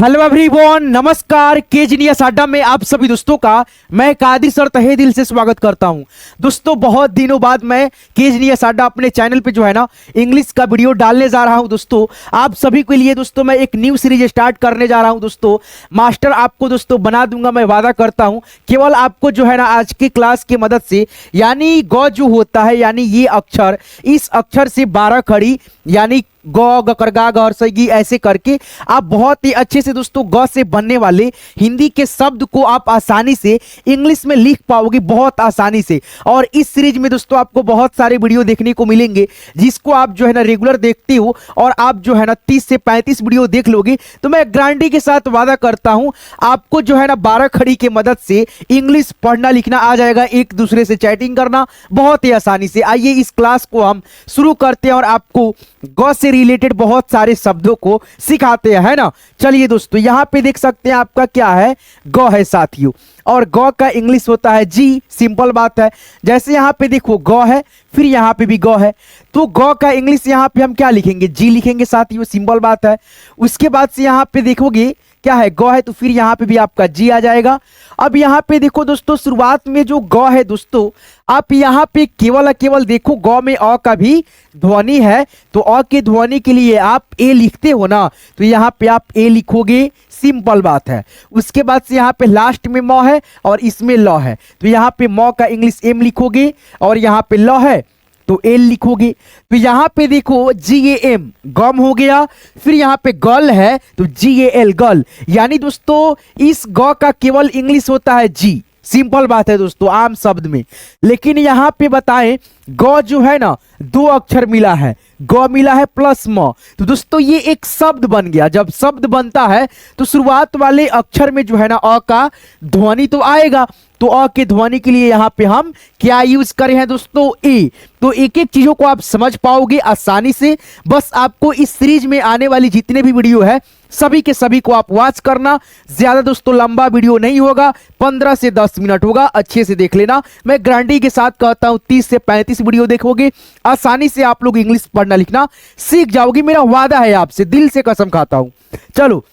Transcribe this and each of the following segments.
Hello everyone, नमस्कार। केजीनियस अड्डा में आप सभी दोस्तों का मैं कादिर सर तहे दिल से स्वागत करता हूं। दोस्तों, बहुत दिनों बाद मैं केजीनियस अड्डा अपने चैनल पे जो है ना इंग्लिश का वीडियो डालने जा रहा हूं। दोस्तों, आप सभी के लिए दोस्तों मैं एक न्यू सीरीज स्टार्ट करने जा रहा हूं। दोस्तों, मास्टर आपको दोस्तों बना दूंगा, मैं वादा करता हूं। केवल आपको जो है ना आज की क्लास की मदद से, यानी गौ जो होता है, यानी ये अक्षर, इस अक्षर से 12 खड़ी यानी गौ गकर गा गौर सगी ऐसे करके आप बहुत ही अच्छे से दोस्तों ग से बनने वाले हिंदी के शब्द को आप आसानी से इंग्लिश में लिख पाओगे, बहुत आसानी से। और इस सीरीज में दोस्तों आपको बहुत सारे वीडियो देखने को मिलेंगे, जिसको आप जो है ना रेगुलर देखते हो और आप जो है ना 30 से 35 वीडियो देख लोगे तो मैं गारंटी के साथ वादा करता हूं आपको जो है ना 12 खड़ी के मदद से इंग्लिश पढ़ना लिखना आ जाएगा, एक दूसरे से चैटिंग करना बहुत ही आसानी से। आइए इस क्लास को हम शुरू करते हैं और आपको ग से रिलेटेड बहुत सारे शब्दों को सिखाते हैं, है ना। चलिए दोस्तों, यहां पे देख सकते हैं आपका क्या है, गौ है साथियों, और गौ का इंग्लिश होता है जी। सिंपल बात है। जैसे यहां पे देखो गौ है, फिर यहां पे भी गौ है, तो गौ का इंग्लिश यहां पे हम क्या लिखेंगे, जी लिखेंगे साथियों। सिंपल बात है। उसके बाद से यहां पे देखोगे क्या है, गौ है, तो फिर यहां पे भी आपका जी आ जाएगा। अब यहां पे देखो दोस्तों, शुरुआत में जो गौ है दोस्तों, आप यहां पे केवल देखो गौ में अ का भी ध्वनि है, तो अ के ध्वनि के लिए आप ए लिखते हो ना, तो यहां पे आप ए लिखोगे। सिंपल बात है। उसके बाद से यहां पे लास्ट में म है और इसमें ल है, तो यहां पे म का इंग्लिश एम लिखोगे और यहां पे ल है तो एल लिखोगे। तो यहां पे देखो GAM गम हो गया, फिर यहां पे गल है तो GAL गल, यानी दोस्तों इस ग का केवल इंग्लिश होता है जी। सिंपल बात है दोस्तों आम शब्द में। लेकिन यहां पे बताएं, ग जो है ना 2 अक्षर मिला है, ग मिला है प्लस म, तो दोस्तों ये एक शब्द बन गया। जब शब्द बनता है तो शुरुआत वाले अक्षर में जो है ना अ का ध्वनि तो आएगा, तो अ के ध्वनि के लिए यहां पे हम क्या यूज करे हैं दोस्तों, ए। तो एक एक चीजों को आप समझ पाओगे आसानी से। बस आपको इस सीरीज में आने वाली जितने भी वीडियो है सभी के सभी को आप वॉच करना। ज्यादा दोस्तों लंबा वीडियो नहीं होगा, 15 से 10 मिनट होगा, अच्छे से देख लेना। मैं गारंटी के साथ कहता हूं 30 से 35 वीडियो देखोगे, आसानी से आप लोग इंग्लिश पढ़ना लिखना सीख जाओगे। मेरा वादा है आपसे, दिल से कसम खाता हूं। चलो,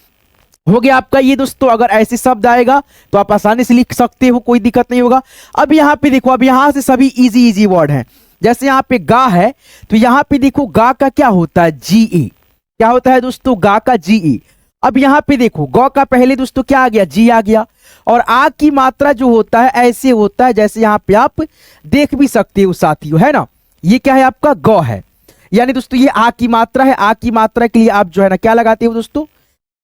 हो गया आपका ये दोस्तों। अगर ऐसे शब्द आएगा तो आप आसानी से लिख सकते हो, कोई दिक्कत नहीं होगा। अब यहां पे देखो, अब यहां से सभी इजी वर्ड हैं। जैसे यहां पे गा है, तो यहां पे देखो गा का क्या होता है, GE। क्या होता है दोस्तों, गा का GE। अब यहां पे देखो गौ का पहले दोस्तों क्या आ गया, जी आ गया। और आ की मात्रा जो होता है ऐसे होता है, जैसे यहां पे आप देख भी सकते हो साथियों, है ना। ये क्या है आपका, गौ है, यानी दोस्तों ये आ की मात्रा है। आ की मात्रा के लिए आप जो है ना क्या लगाते हो दोस्तों,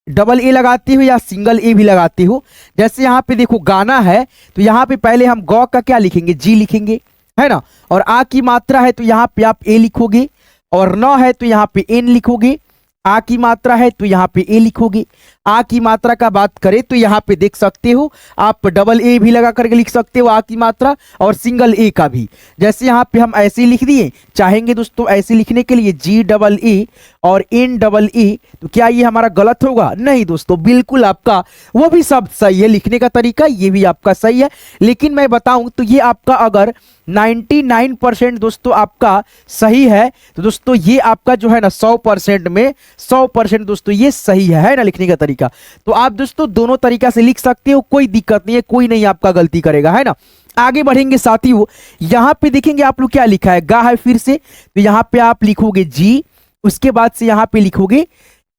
डबल ए लगाते हो या सिंगल ए भी लगाते हो। जैसे यहां पे देखो गाना है, तो यहां पे पहले हम गौ का क्या लिखेंगे, जी लिखेंगे, है ना। और आ की मात्रा है तो यहां पे आप ए लिखोगे, और न है तो यहां पे एन लिखोगे। आ की मात्रा है तो यहां पे ए लिखोगे। आ की मात्रा का बात करें तो यहां पे देख सकते हो आप डबल ए भी लगा करके लिख सकते हो आ की मात्रा, और सिंगल ए का भी। जैसे यहां पे हम ऐसे ही लिख दिए, चाहेंगे दोस्तों ऐसे लिखने के लिए GEE और NEE, तो क्या ये हमारा गलत होगा, नहीं दोस्तों, बिल्कुल आपका वो भी शब्द सही है, लिखने का तरीका ये भी आपका सही है। लेकिन मैं बताऊं तो ये आपका अगर 99% दोस्तों आपका सही है, तो दोस्तों ये आपका जो है ना 100% में 100% दोस्तों ये सही है ना लिखने का तरीका। तो आप दोस्तों दोनों तरीका से लिख सकते हो, कोई दिक्कत नहीं है, कोई नहीं आपका गलती करेगा, है ना। आगे बढ़ेंगे साथियों, यहां पे देखेंगे आप लोग क्या लिखा है, गा है फिर से, तो यहां पे आप लिखोगे जी। उसके बाद से यहां पे लिखोगे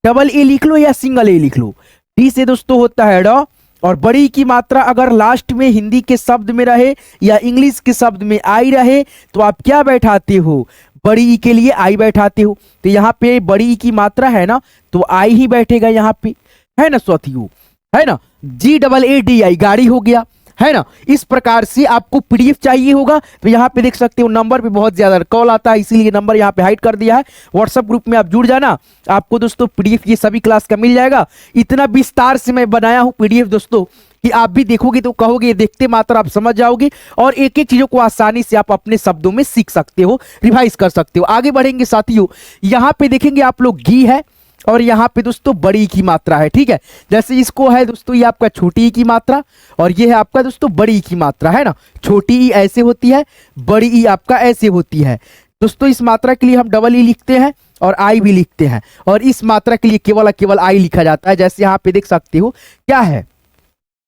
डबल ए लिख लो या सिंगल ए लिख लो। डी से दोस्तों होता है ड, और बड़ी की मात्रा अगर लास्ट में हिंदी के शब्द में रहे या इंग्लिश के शब्द में आई रहे तो आप क्या बैठाते हो, बड़ी ई के लिए आई बैठाते हो। तो यहाँ पे बड़ी ई की मात्रा है ना, तो आई ही बैठेगा यहाँ पे, है ना साथियों, है ना। GAADI गाड़ी हो गया, है ना। इस प्रकार से आपको PDF चाहिए होगा तो यहाँ पे देख सकते हो नंबर पे बहुत ज्यादा कॉल आता है, इसीलिए नंबर यहाँ पे हाइड कर दिया है। व्हाट्सएप ग्रुप में आप जुड़ जाना, आपको दोस्तों PDF ये सभी क्लास का मिल जाएगा। इतना विस्तार से मैं बनाया हूँ PDF दोस्तों कि आप भी देखोगे तो कहोगे, देखते मात्र आप समझ जाओगे, और एक एक चीजों को आसानी से आप अपने शब्दों में सीख सकते हो, रिवाइज कर सकते हो। आगे बढ़ेंगे साथियों, यहाँ पे देखेंगे आप लोग घी है और यहाँ पे दोस्तों बड़ी की मात्रा है, ठीक है। जैसे इसको है दोस्तों ये आपका छोटी ई की मात्रा, और ये है आपका दोस्तों बड़ी ई की मात्रा, है ना। छोटी ई ऐसे होती है, बड़ी ई आपका ऐसे होती है दोस्तों। इस मात्रा के लिए हम डबल ई लिखते हैं, और आई भी लिखते हैं, और इस मात्रा के लिए केवल और केवल आई लिखा जाता है। जैसे यहाँ पे देख सकते हो क्या है,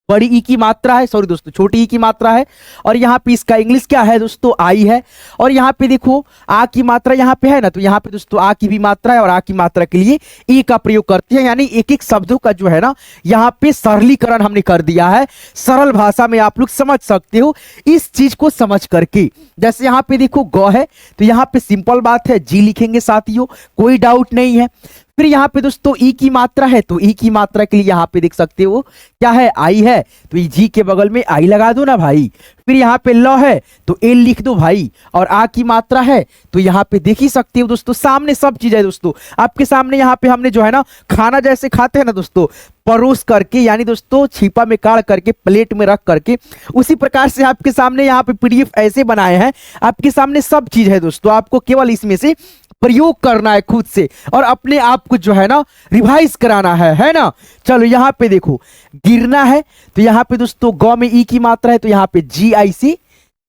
बड़ी ई की मात्रा है, सॉरी दोस्तों छोटी ई की मात्रा है, और यहाँ पे इसका इंग्लिश क्या है दोस्तों, आई है। और यहाँ पे देखो आ की मात्रा यहाँ पे है ना, तो यहाँ पे दोस्तों आ की भी मात्रा है, और आ की मात्रा के लिए ई का प्रयोग करते हैं। यानी एक एक शब्दों का जो है ना यहाँ पे सरलीकरण हमने कर दिया है, सरल भाषा में आप लोग समझ सकते हो इस चीज को समझ करके। जैसे यहाँ पे देखो गौ है, तो यहाँ पे सिंपल बात है जी लिखेंगे साथियों, कोई डाउट नहीं है। फिर यहाँ पे दोस्तों ई की मात्रा है, तो ई की मात्रा के लिए यहाँ पे देख सकते हो क्या है, आई है, तो जी के बगल में आई लगा दो ना भाई। फिर यहाँ पे ल है तो एल लिख दो भाई, और आ की मात्रा है तो यहाँ पे देख ही सकते हो दोस्तों, सामने सब चीज है दोस्तों आपके सामने। यहाँ पे हमने जो है ना खाना जैसे खाते हैं ना दोस्तों, परोस करके, यानी दोस्तों छिपा में काढ़ करके प्लेट में रख करके, उसी प्रकार से आपके सामने यहाँ पे पीडीएफ ऐसे बनाए हैं, आपके सामने सब चीज है दोस्तों। आपको केवल इसमें से प्रयोग करना है खुद से, और अपने आप को जो है ना रिवाइज कराना है ना। चलो यहाँ पे देखो गिरना है, तो यहाँ पे दोस्तों गौ में ई की मात्रा है, तो यहाँ पे जी आई सी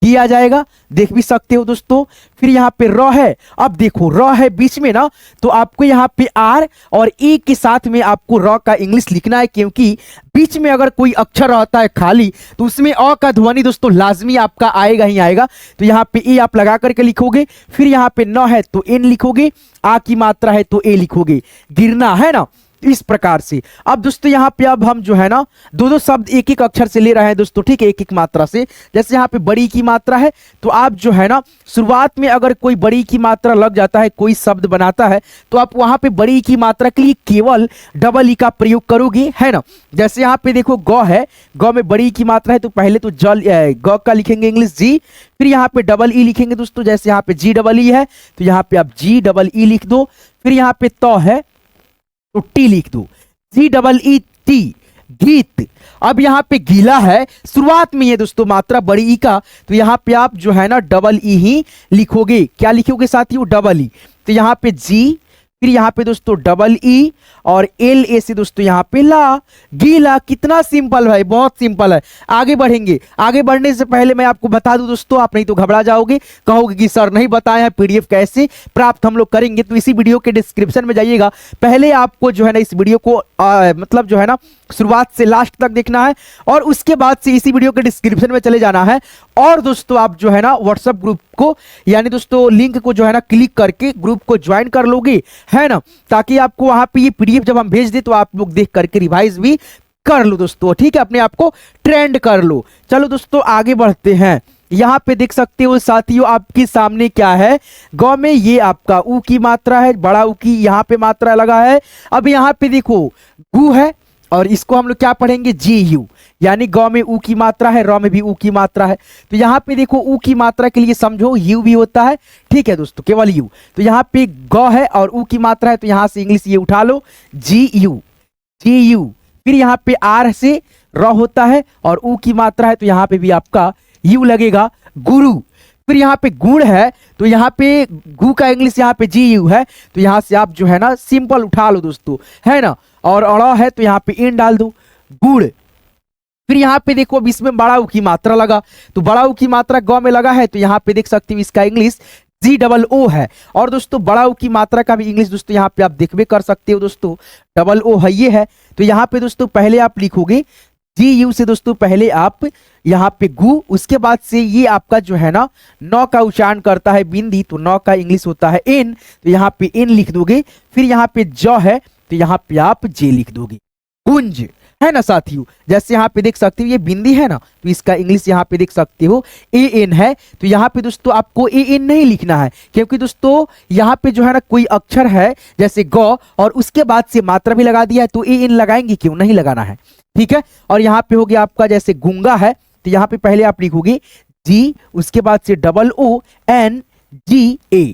ही आ जाएगा, देख भी सकते हो दोस्तों। फिर यहाँ पे र है, अब देखो र है बीच में ना, तो आपको यहाँ पे आर और ई के साथ में आपको र का इंग्लिश लिखना है, क्योंकि बीच में अगर कोई अक्षर रहता है खाली तो उसमें अ का ध्वनि दोस्तों लाजमी आपका आएगा ही आएगा। तो यहाँ पे ए आप लगा करके लिखोगे, फिर यहाँ पे न है तो एन लिखोगे, आ की मात्रा है तो ए लिखोगे, गिरना है ना, इस प्रकार से। अब दोस्तों यहाँ पे अब हम जो है ना दो दो शब्द एक एक अक्षर से ले रहे हैं दोस्तों, ठीक है, एक एक मात्रा से। जैसे यहाँ पे बड़ी की मात्रा है, तो आप जो है ना शुरुआत में अगर कोई बड़ी की मात्रा लग जाता है, कोई शब्द बनाता है, तो आप वहां पे बड़ी की मात्रा के लिए केवल डबल ई का प्रयोग करोगे, है ना। जैसे यहाँ पे देखो गौ है, गौ में बड़ी की मात्रा है, तो पहले तो जल गौ का लिखेंगे इंग्लिश जी, फिर यहाँ पे डबल ई लिखेंगे दोस्तों। जैसे यहाँ पे जी डबल ई है, तो यहाँ पे आप जी डबल ई लिख दो। फिर यहाँ पे तो है तो टी लिख दो, जी डबल ई टी, गीत। अब यहाँ पे गीला है, शुरुआत में ये दोस्तों मात्रा बड़ी ई का, तो यहाँ पे आप जो है ना डबल ई ही लिखोगे। क्या लिखोगे साथियों, डबल ई। तो यहाँ पे जी, फिर यहाँ पे दोस्तों डबल ई और एल ए से दोस्तों यहाँ पे ला, गीला। कितना सिंपल भाई, बहुत सिंपल है। आगे बढ़ेंगे, आगे बढ़ने से पहले मैं आपको बता दूं दोस्तों, आप नहीं तो घबरा जाओगे, कहोगे कि सर नहीं बताए हैं पीडीएफ कैसे प्राप्त हम लोग करेंगे। तो इसी वीडियो के डिस्क्रिप्शन में जाइएगा, पहले आपको जो है ना इस वीडियो को मतलब जो है ना शुरुआत से लास्ट तक देखना है, और उसके बाद से इसी वीडियो के डिस्क्रिप्शन में चले जाना है। और दोस्तों आप जो है ना व्हाट्सएप ग्रुप को, यानी दोस्तों लिंक को जो है ना क्लिक करके ग्रुप को ज्वाइन कर लोगे, है ना, ताकि आपको वहां पे ये पीडीएफ जब हम भेज दे तो आप लोग देख करके रिवाइज भी कर लो दोस्तों, ठीक है, अपने आप को ट्रेंड कर लो। चलो दोस्तों आगे बढ़ते हैं। यहाँ पे देख सकते हो साथियों आपके सामने क्या है, गौ में ये आपका ऊ की मात्रा है, बड़ा ऊ की यहाँ पे मात्रा लगा है। अब यहाँ पे देखो गु है, और इसको हम लोग क्या पढ़ेंगे, जी यू, यानी गौ में ऊ की मात्रा है, र में भी ऊ की मात्रा है। तो यहाँ पे देखो ऊ की मात्रा के लिए समझो यू भी होता है, ठीक है दोस्तों, केवल यू। तो यहाँ पे गौ है और ऊ की मात्रा है, तो यहाँ से इंग्लिश ये उठा लो, जी यू, जी यू। फिर यहाँ पे आर से र होता है और ऊ की मात्रा है, तो यहाँ पे भी आपका यू लगेगा, गुरु। फिर यहाँ पे गुड़ है, तो यहाँ पे गु का इंग्लिश यहाँ पे जी यू है, तो यहाँ से आप जो है ना सिंपल उठा लो दोस्तों, है ना। और अड़ा है तो यहाँ पे इन डाल दो, गुड़। फिर यहाँ पे देखो अब इसमें बड़ा ऊ की मात्रा लगा, तो बड़ा ऊ की मात्रा गौ में लगा है, तो यहाँ पे देख सकते हो इसका इंग्लिश जी डबल ओ है। और दोस्तों बड़ा ऊ की मात्रा का भी इंग्लिश दोस्तों यहाँ पे आप देख भी कर सकते हो दोस्तों, डबल ओ है ये है। तो यहाँ पे दोस्तों पहले आप लिखोगे जी यू से दोस्तों, पहले आप यहाँ पे गु, उसके बाद से ये आपका जो है ना नौ का उच्चारण करता है बिंदी, तो नौ का इंग्लिश होता है एन, तो यहाँ पे एन लिख दोगे। फिर यहाँ पे ज है, तो यहाँ पे आप जे लिख दोगे, गुंज, है ना साथियों। जैसे यहाँ पे देख सकते हो ये बिंदी है ना, तो इसका इंग्लिश यहाँ पे देख सकते हो ए एन है। तो यहाँ पे दोस्तों आपको ए एन नहीं लिखना है, क्योंकि दोस्तों यहाँ पे जो है ना कोई अक्षर है जैसे गौ, और उसके बाद से मात्रा भी लगा दिया है, तो ए एन लगाएंगे क्यों, नहीं लगाना है, ठीक है। और यहाँ पे हो गया आपका जैसे गूंगा है, तो यहाँ पे पहले आप लिखोगे जी, उसके बाद से डबल ओ एन जी ए,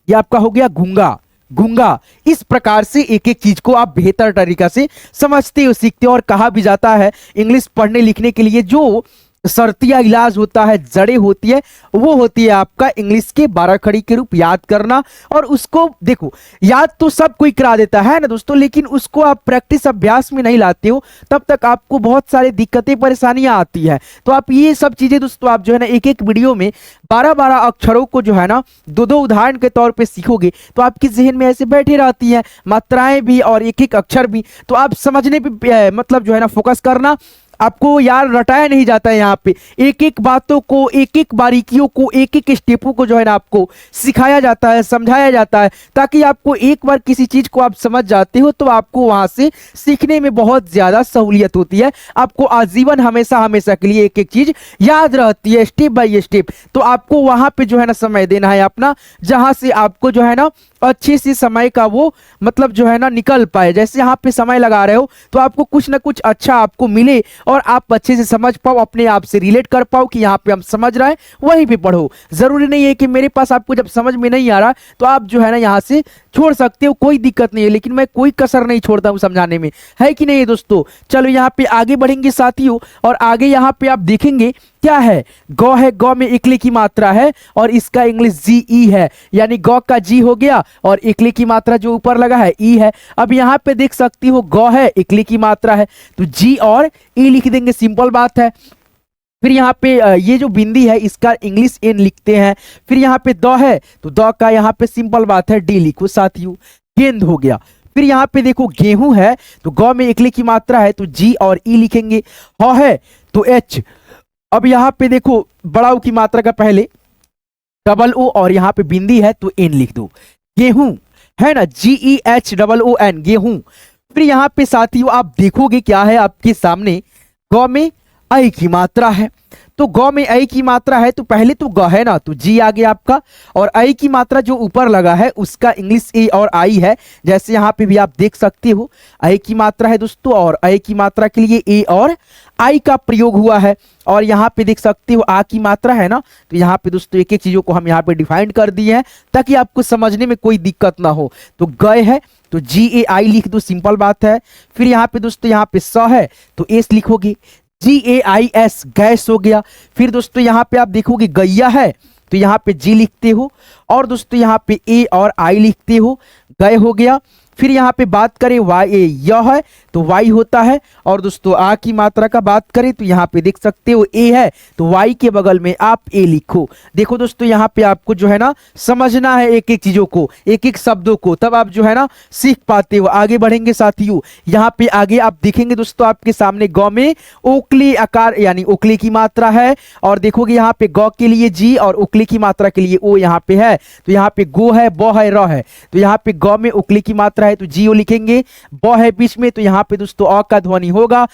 ये आपका हो गया गूंगा, गूंगा। इस प्रकार से एक एक चीज को आप बेहतर तरीका से समझते हो, सीखते हो। और कहा भी जाता है इंग्लिश पढ़ने लिखने के लिए जो शर्तिया इलाज होता है, जड़ें होती है, वो होती है आपका इंग्लिश के 12 खड़ी के रूप याद करना। और उसको देखो, याद तो सब कोई करा देता है ना दोस्तों, लेकिन उसको आप प्रैक्टिस अभ्यास में नहीं लाते हो, तब तक आपको बहुत सारी दिक्कतें परेशानियां आती है। तो आप ये सब चीजें दोस्तों आप जो है ना एक एक वीडियो में 12-12 अक्षरों को जो है ना 2-2 उदाहरण के तौर पे सीखोगे तो आपके जहन में ऐसे बैठे रहती हैं मात्राएं भी और एक एक अक्षर भी। तो आप समझने पे मतलब जो है ना फोकस करना, आपको यार रटाया नहीं जाता है यहाँ पे, एक एक बातों को, एक एक बारीकियों को, एक एक स्टेपों को जो है ना आपको सिखाया जाता है, समझाया जाता है, ताकि आपको एक बार किसी चीज को आप समझ जाते हो तो आपको वहां से सीखने में बहुत ज्यादा सहूलियत होती है। आपको आजीवन हमेशा हमेशा के लिए एक एक चीज याद रहती है स्टेप बाय स्टेप। तो आपको वहां पे जो है ना समय देना है अपना, जहां से आपको जो है ना अच्छे से समय का वो मतलब जो है ना निकल पाए। जैसे यहाँ पे समय लगा रहे हो तो आपको कुछ ना कुछ अच्छा आपको मिले और आप अच्छे से समझ पाओ, अपने आप से रिलेट कर पाओ कि यहाँ पे हम समझ रहे हैं, वहीं पे पढ़ो। जरूरी नहीं है कि मेरे पास आपको जब समझ में नहीं आ रहा तो आप जो है ना यहाँ से छोड़ सकते हो, कोई दिक्कत नहीं है, लेकिन मैं कोई कसर नहीं छोड़ता हूँ समझाने में, है कि नहीं दोस्तों। चलो यहाँ पे आगे बढ़ेंगे साथियों, और आगे यहाँ पे आप देखेंगे क्या है, गौ है, गौ में इकले की मात्रा है और इसका इंग्लिश जी ई है, यानी गौ का जी हो गया और इकले की मात्रा जो ऊपर लगा है ई है। अब यहाँ पे देख सकती हो गौ है, इकले की मात्रा है, तो जी और ई लिख देंगे, सिंपल बात है। फिर यहाँ पे ये जो बिंदी है इसका इंग्लिश एन लिखते हैं। फिर यहाँ पे द है तो द का यहाँ पे सिंपल बात है डी लिखो साथियों, गेंद हो गया। फिर यहाँ पे देखो गेहूं है तो गौ में इकले की मात्रा है तो जी और ई लिखेंगे। ह है तो एच। अब यहाँ पे देखो बड़ा ऊ की मात्रा का पहले डबल ओ और यहाँ पे बिंदी है तो एन लिख दो। गेहूं है ना, GEHOON, गेहूं। फिर यहाँ पे साथियों आप देखोगे क्या है आपके सामने, गौ में आई की मात्रा है, तो गौ में आई की मात्रा है तो पहले तो ग है ना तो जी आ गया आपका, और आई की मात्रा जो ऊपर लगा है उसका इंग्लिश ए और आई है। जैसे यहाँ पे भी आप देख सकते हो आई की मात्रा है दोस्तों, और आई की मात्रा के लिए ए और आई का प्रयोग हुआ है। और यहाँ पे देख सकते हो आ की मात्रा है ना, तो यहाँ पे दोस्तों एक एक चीजों को हम यहाँ पे डिफाइन कर दिए हैं ताकि आपको समझने में कोई दिक्कत ना हो। तो गए है तो GAI लिख दो, सिंपल बात है। फिर यहाँ पे दोस्तों यहाँ पे स है तो एस लिखोगे, GAIS, गैस हो गया। फिर दोस्तों यहाँ पे आप देखोगे गैया है तो यहाँ पे जी लिखते हो, और दोस्तों यहाँ पे ए और आई लिखते हो, गए हो गया। फिर यहाँ पे बात करें वाई, यह है तो वाई होता है, और दोस्तों आ की मात्रा का बात करें तो यहाँ पे देख सकते हो ए है तो वाई के बगल में आप ए लिखो। देखो दोस्तों यहाँ पे आपको जो है ना समझना है एक एक चीजों को, एक एक शब्दों को, तब आप जो है ना सीख पाते हो। आगे बढ़ेंगे साथियों, यहाँ पे आगे आप देखेंगे दोस्तों आपके सामने गौ में ओकली आकार यानी ओकली की मात्रा है, और देखोगे यहाँ पे गौ के लिए जी और ओकली की मात्रा के लिए ओ यहाँ पे है। तो यहाँ पे गो है, ब है, र है, तो यहाँ पे गौ में ओकली की मात्रा है तो जी ओ लिखेंगे, ब है बीच में तो यहाँ पे दोस्तों अ का ध्वनि होगा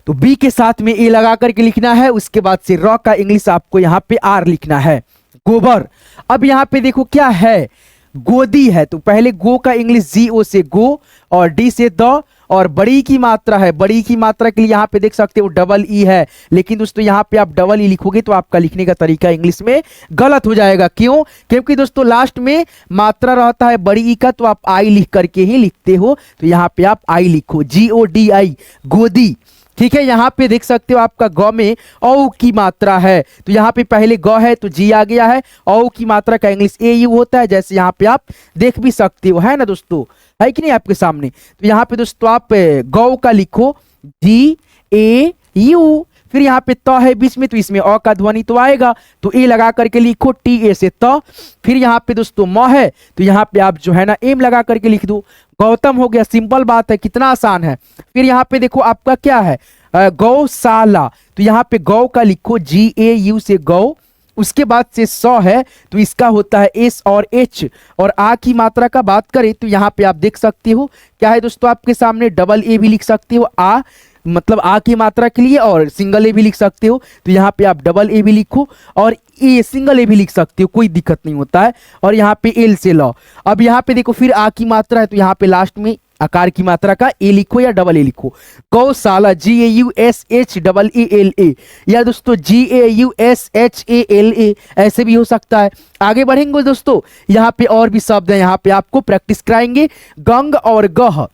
तो बी के साथ में ए लगा करके लिखना है। उसके बाद से र का इंग्लिश आपको यहाँ पे आर लिखना है, गोबर। अब यहाँ पे देखो क्या है, गोदी है तो पहले गो का इंग्लिश जी ओ से गो और डी से द, और बड़ी की मात्रा है, बड़ी की मात्रा के लिए यहाँ पे देख सकते हो डबल ई है, लेकिन दोस्तों यहाँ पे आप डबल ई लिखोगे तो आपका लिखने का तरीका इंग्लिश में गलत हो जाएगा। क्यों? क्योंकि दोस्तों लास्ट में मात्रा रहता है बड़ी ई का तो आप आई लिख करके ही लिखते हो, तो यहाँ पे आप आई लिखो, GODI, गोदी। ठीक है, यहाँ पे देख सकते हो आपका गौ में औ की मात्रा है तो यहाँ पे पहले गौ है तो जी आ गया है, औ की मात्रा का इंग्लिश ए यू होता है, जैसे यहाँ पे आप देख भी सकते हो, है ना दोस्तों, है कि नहीं आपके सामने। तो यहाँ पे दोस्तों आप गौ का लिखो GAU। फिर यहाँ पे त है बीच में तो इसमें अ का ध्वनि तो आएगा तो ए लगा करके लिखो TA से त। फिर यहाँ पे दोस्तों म है तो यहाँ पे आप जो है ना एम लगा करके लिख दो, गौतम हो गया, सिंपल बात है, कितना आसान है। फिर यहाँ पे देखो आपका क्या है, गौशाला, तो यहाँ पे गौ का लिखो GAU से गौ। उसके बाद से सौ है तो इसका होता है एस और एच, और आ की मात्रा का बात करें तो यहाँ पे आप देख सकते हो क्या है दोस्तों आपके सामने डबल ए भी लिख सकते हो, आ मतलब आ की मात्रा के लिए, और सिंगल ए भी लिख सकते हो तो यहाँ पे आप डबल ए भी लिखो और ए सिंगल ए भी लिख सकते हो, कोई दिक्कत नहीं होता है। और यहाँ पे एल से लॉ। अब यहाँ पे देखो फिर आ की मात्रा है तो यहाँ पे लास्ट में आकार की मात्रा का ए लिखो या डबल ए लिखो, गौशाला GAUSHEELA, या दोस्तों GAUSHALA ऐसे भी हो सकता है। आगे बढ़ेंगे दोस्तों, यहाँ पे और भी शब्द है, यहाँ पे आपको प्रैक्टिस कराएंगे, गंग और गह।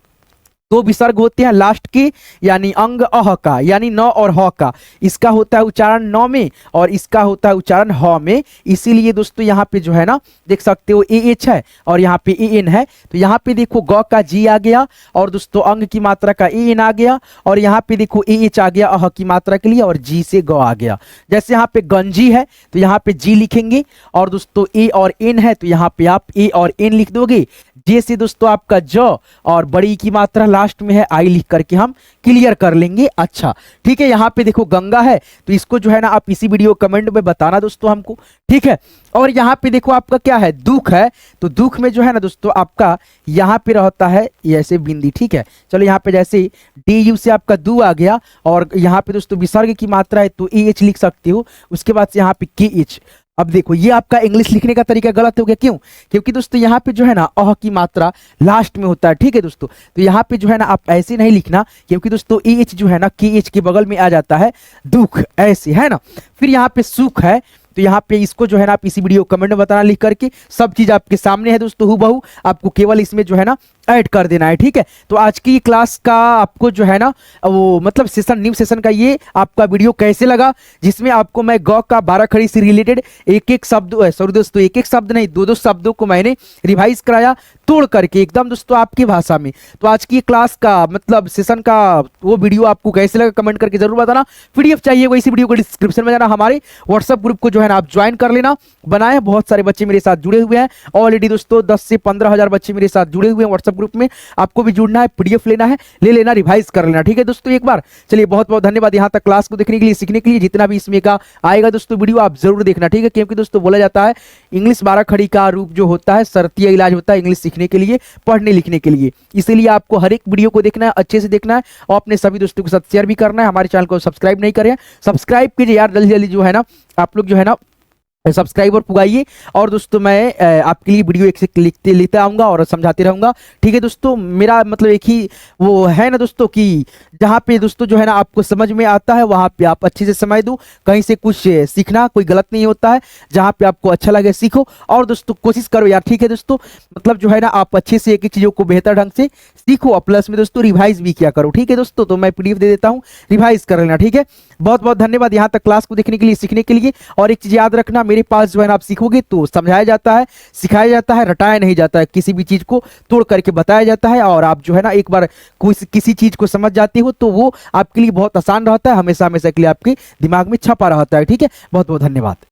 दो विसर्ग होते हैं लास्ट के, यानी अंग अह का, यानी न और ह का। इसका होता है उच्चारण न में और इसका होता है उच्चारण ह में। इसीलिए दोस्तों यहाँ पे जो है ना देख सकते हो ए एच है और यहाँ पे ए एन है। तो यहाँ पे देखो ग का जी आ गया और दोस्तों अंग की मात्रा का ए एन आ गया और यहाँ पे देखो ए एच आ गया अह की मात्रा के लिए और जी से ग आ गया। जैसे यहाँ पे गंजी है तो यहाँ पे जी लिखेंगे और दोस्तों ए और एन है तो यहाँ पे आप ए और एन लिख दोगे। जे से दोस्तों आपका ज और बड़ी की मात्रा लास्ट में है आई लिख करके हम क्लियर कर लेंगे। अच्छा ठीक है, यहाँ पे देखो गंगा है तो इसको जो है ना आप इसी वीडियो कमेंट में बताना दोस्तों हमको, ठीक है। और यहाँ पे देखो आपका क्या है, दुख है, तो दुख में जो है ना दोस्तों आपका यहाँ पे रहता है ऐसे बिंदी, ठीक है। चलो यहाँ पे जैसे डी यू से आपका दू आ गया और यहाँ पे दोस्तों विसर्ग की मात्रा है तो ए एच लिख सकते हो, उसके बाद से यहाँ पे के एच। अब देखो ये आपका इंग्लिश लिखने का तरीका गलत हो गया, क्यों? क्योंकि दोस्तों यहाँ पे जो है ना अह की मात्रा लास्ट में होता है, ठीक है दोस्तों। तो यहाँ पे जो है ना आप ऐसे नहीं लिखना, क्योंकि दोस्तों ए एच जो है ना के एच के बगल में आ जाता है दुख, ऐसे है ना। फिर यहाँ पे सुख है तो यहाँ पे इसको जो है ना आप इसी वीडियो कमेंट में बताना लिख करके, सब चीज आपके सामने है दोस्तों हूबहू, आपको केवल इसमें जो है ना ऐड कर देना है, ठीक है। तो आज की क्लास का आपको जो है ना वो मतलब सेशन, न्यू सेशन का ये आपका वीडियो कैसे लगा, जिसमें आपको मैं ग का 12 खड़ी से रिलेटेड एक एक शब्द, सॉरी दोस्तों एक एक शब्द नहीं दो दो शब्दों को मैंने रिवाइज कराया तोड़ करके एकदम दोस्तों आपकी भाषा में। तो आज की क्लास का मतलब सेशन का वो वीडियो आपको कैसे लगा कमेंट करके जरूर बताना। पीडीएफ चाहिए वैसी वीडियो को डिस्क्रिप्शन में जाना, हमारे व्हाट्सएप ग्रुप को जो है ना आप ज्वाइन कर लेना। बनाए बहुत सारे बच्चे मेरे साथ जुड़े हुए हैं ऑलरेडी दोस्तों, 10 से 15 हजार बच्चे मेरे साथ जुड़े हुए हैं व्हाट्सएप ग्रुप में। आपको भी जुड़ना है, पीडीएफ लेना है, ले लेना, रिवाइज कर लेना, ठीक है दोस्तों एक बार। चलिए बहुत बहुत धन्यवाद यहाँ तक क्लास को देखने के लिए, सीखने के लिए। जितना भी इसमें का आएगा दोस्तों वीडियो आप जरूर देखना, ठीक है। क्योंकि दोस्तों बोला जाता है इंग्लिश 12 खड़ी का रूप जो होता है शर्तीय इलाज होता है इंग्लिश सीखने के लिए, पढ़ने लिखने के लिए। इसीलिए आपको हर एक वीडियो को देखना है, अच्छे से देखना है और अपने सभी दोस्तों के साथ शेयर भी करना है। हमारे चैनल को सब्सक्राइब नहीं करें, सब्सक्राइब कीजिए यार, जल्दी जल्दी जो है ना आप लोग जो है ना सब्सक्राइबर पुगाइए। और दोस्तों मैं आपके लिए वीडियो एक से लिखते लेते आऊँगा और समझाते रहूँगा, ठीक है दोस्तों। मेरा मतलब एक ही वो है ना दोस्तों कि जहाँ पे दोस्तों जो है ना आपको समझ में आता है वहाँ पे आप अच्छे से समझ दो, कहीं से कुछ सीखना कोई गलत नहीं होता है। जहाँ पे आपको अच्छा लगे सीखो और दोस्तों कोशिश करो यार, ठीक है दोस्तों। मतलब जो है ना आप अच्छे से एक एक चीज़ों को बेहतर ढंग से सीखो और प्लस में दोस्तों रिवाइज भी किया करो, ठीक है दोस्तों। तो मैं पीडीएफ दे देता हूँ, रिवाइज कर लेना, ठीक है। बहुत बहुत धन्यवाद यहाँ तक क्लास को देखने के लिए, सीखने के लिए। और एक चीज़ याद रखना, मेरे पास जो है ना आप सीखोगे तो समझाया जाता है, सिखाया जाता है, रटाया नहीं जाता है, किसी भी चीज को तोड़ करके बताया जाता है। और आप जो है ना एक बार किसी चीज को समझ जाते हो तो वो आपके लिए बहुत आसान रहता है, हमेशा हमेशा के लिए आपके दिमाग में छपा रहता है, ठीक है। बहुत बहुत धन्यवाद।